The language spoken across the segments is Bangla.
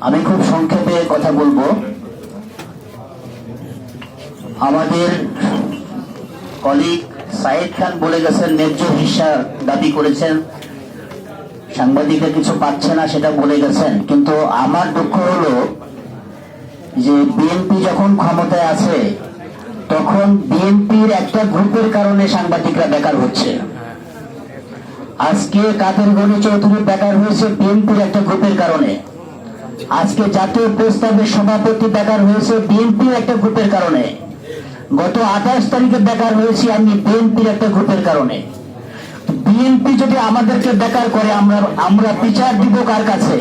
আমি খুব সংক্ষেপে কথা বলবো। আমাদের কলিগ সাইদ খান বলে গেছেন, ন্যায্য হিস্সা দাবি করেছেন, সাংবাদিকরা কিছু পাচ্ছে না সেটা বলে গেছেন। কিন্তু আমার দুঃখ হলো যে বিএনপি যখন ক্ষমতায় আছে তখন বিএনপির একটা গ্রুপের কারণে সাংবাদিকরা বেকার হচ্ছে। আজকে কাদের গনি চৌধুরী বেকার হয়েছে বিএনপির একটা গ্রুপের কারণে। আজকে জাতীয় প্রস্তাবের সভাপতি বেকার হয়েছে বিএনপির একটা গ্রুপের কারণে। গত 28 তারিখে বেকার হয়েছি আমি বিএনপির একটা গ্রুপের কারণে। বিএনপি যদি আমাদেরকে বেকার করে আমরা বিচার দিব কার কাছে?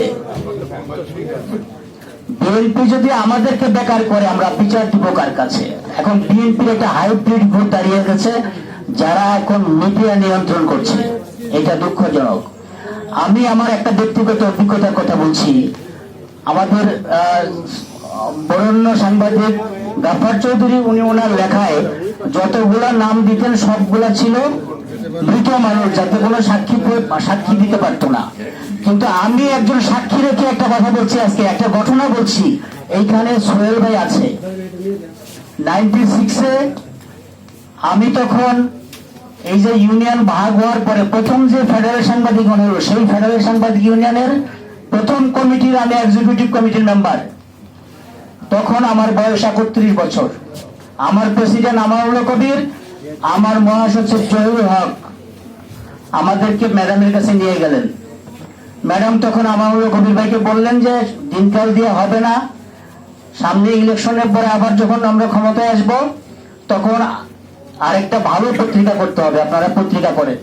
বিএনপি যদি আমাদেরকে বেকার করে আমরা বিচার দিব কার কাছে? এখন বিএনপির একটা হাইব্রিড ভোট দাঁড়িয়ে গেছে, যারা এখন মিডিয়া নিয়ন্ত্রণ করছে। এটা দুঃখজনক। আমি আমার একটা ব্যক্তিগত অভিজ্ঞতার কথা বলছি। আমাদের বরেণ্য সাংবাদিক গাফফার চৌধুরী, উনি ওনার লেখায় যতগুলা নাম দিতেন সবগুলা ছিল মৃত মানুষ, যাতে কোনো সাক্ষী দিতে পারতো না। কিন্তু আমি একজন সাক্ষী রেখে একটা কথা বলছি, আজকে একটা ঘটনা বলছি। এইখানে সোহেল ভাই আছে। 96-এ আমি তখন এই যে ইউনিয়ন ভাগ হওয়ার পরে প্রথম যে ফেডারেল সাংবাদিক হলো, সেই ফেডারেল সাংবাদিক ইউনিয়নের প্রথম কমিটির আমি এক্সিকিউটিভ কমিটির মেম্বার। তখন আমার বয়স 31 বছর। আমার প্রেসিডেন্ট আমানুল কবির, আমার মহাসচিব জহিরুল হক আমাদেরকে ম্যাডামের কাছে নিয়ে গেলেন। ম্যাডাম তখন আমানুল কবির ভাইকে বললেন যে দিনকাল দিয়ে হবে না, সামনে ইলেকশনের পরে আবার যখন আমরা ক্ষমতায় আসব তখন আরেকটা ভালো পত্রিকা করতে হবে, আপনারা পত্রিকা করেন।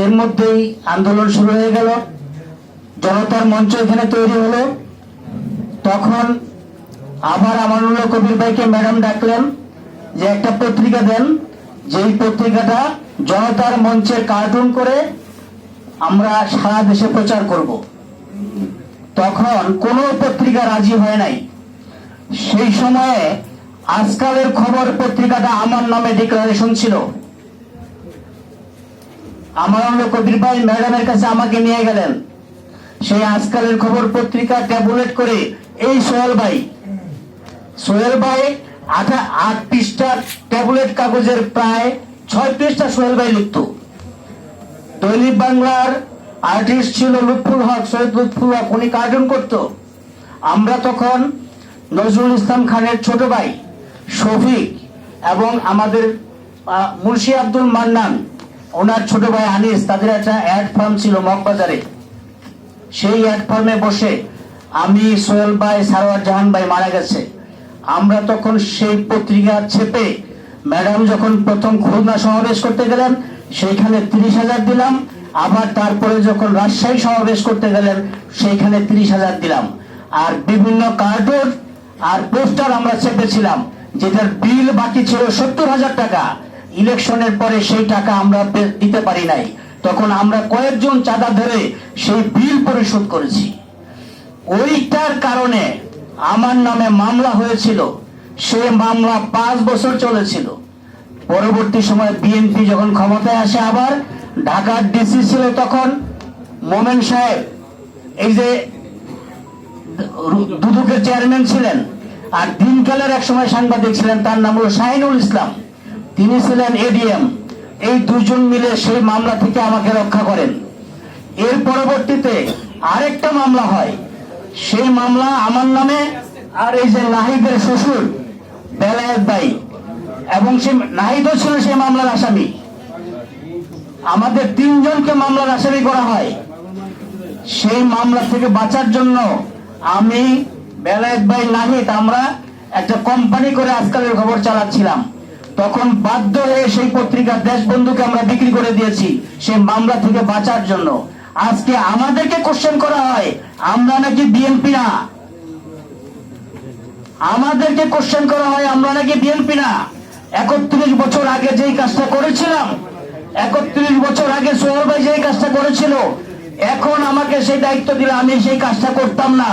এর মধ্যেই আন্দোলন শুরু হয়ে গেল, জনতার মঞ্চ এখানে তৈরি হলো। তখন আবার আমানুল কবির ভাইকে ম্যাডাম ডাকলেন যে একটা পত্রিকা দেন, যেই পত্রিকাটা জনতার মঞ্চের কার্টুন করে আমরা সারা দেশে প্রচার করব। তখন কোন পত্রিকা রাজি হয় নাই। সেই সময়ে আজকালের খবর পত্রিকাটা আমার নামে ডিক্লারেশন ছিল। আমানুল কবির ভাই ম্যাডামের কাছে আমাকে নিয়ে গেলেন। সেই আজকালের খবর পত্রিকা ট্যাবুলেট করে এই সোহেল ভাই 8 পৃষ্ঠা ট্যাবুলেট কাগজের প্রায় 6 পৃষ্ঠা সোহেল ভাই লিখত। দৈনিক বাংলার আর্টিস্ট ছিল লুৎফুল হক, সৈয়দ লুৎফুল হক, উনি কার্টুন করত। আমরা তখন নজরুল ইসলাম খানের ছোট ভাই শফিক এবং আমাদের মুন্সি আব্দুল মান্নান, ওনার ছোট ভাই আনিস, তাদের একটা অ্যাড ফার্ম ছিল মগবাজারে। সেই অ্যাড ফার্মে বসে আমি, সোহেল ভাই, সারোয়ার জাহান ভাই মারা গেছে, আমরা তখন সেই পত্রিকা ছেপে ম্যাডাম যখন প্রথম খুলনা সমাবেশ করতে গেলেন সেইখানে 30,000 দিলাম। আবার তারপরে যখন রাজশাহী সমাবেশ করতে গেলেন সেইখানে 30,000 দিলাম। আর বিভিন্ন কার্টুন আর পোস্টার আমরা চেপেছিলাম, যেটার বিল বাকি ছিল 70,000 টাকা। ইলেকশনের পরে সেই টাকা আমরা দিতে পারি নাই। তখন আমরা কয়েকজন চাঁদা ধরে সেই বিল পরিশোধ করেছি। ওইটার কারণে আমার নামে মামলা হয়েছিল। সে মামলা 5 বছর চলেছিল। পরবর্তী সময় বিএনপি যখন ক্ষমতায় আসে, আবার ঢাকার ডিসি ছিল তখন মোমেন সাহেব, এই যে দুদকের চেয়ারম্যান ছিলেন, আর দিনকালের এক সময় সাংবাদিক ছিলেন, তার নাম হলো শাহিনুল ইসলাম, তিনি ছিলেন এডিএম। এই দুজন মিলে সেই মামলা থেকে আমাকে রক্ষা করেন। এর পরবর্তীতে আরেকটা মামলা হয়, সেই মামলা আমার নামে আর এই যে নাহিদের শ্বশুর বেলায়েত ভাই, এবং সে নাহিদও ছিল সেই মামলার আসামি। আমাদের 3 জনকে মামলার আসামি করা হয়। সেই মামলা থেকে বাঁচার জন্য আমি, বেলায়েত ভাই, নাহিদ, আমরা একটা কোম্পানি করে আজকালের খবর চালাচ্ছিলাম। তখন বাধ্য হয়ে সেই পত্রিকা দেশবন্ধুকে আমরা বিক্রি করে দিয়েছি সেই মামলা থেকে বাঁচার জন্য। আজকে আমাদেরকে কোশ্চেন করা হয় আমরা নাকি বিএনপি না, আমাদেরকে কোশ্চেন করা হয় আমরা নাকি বিএনপি না। 31 বছর আগে যেই কাজটা করেছিলাম, 31 বছর আগে সোহেল ভাই যেই কাজটা করেছিল, এখন আমাকে সেই দায়িত্ব দিলে আমি সেই কাজটা করতাম না।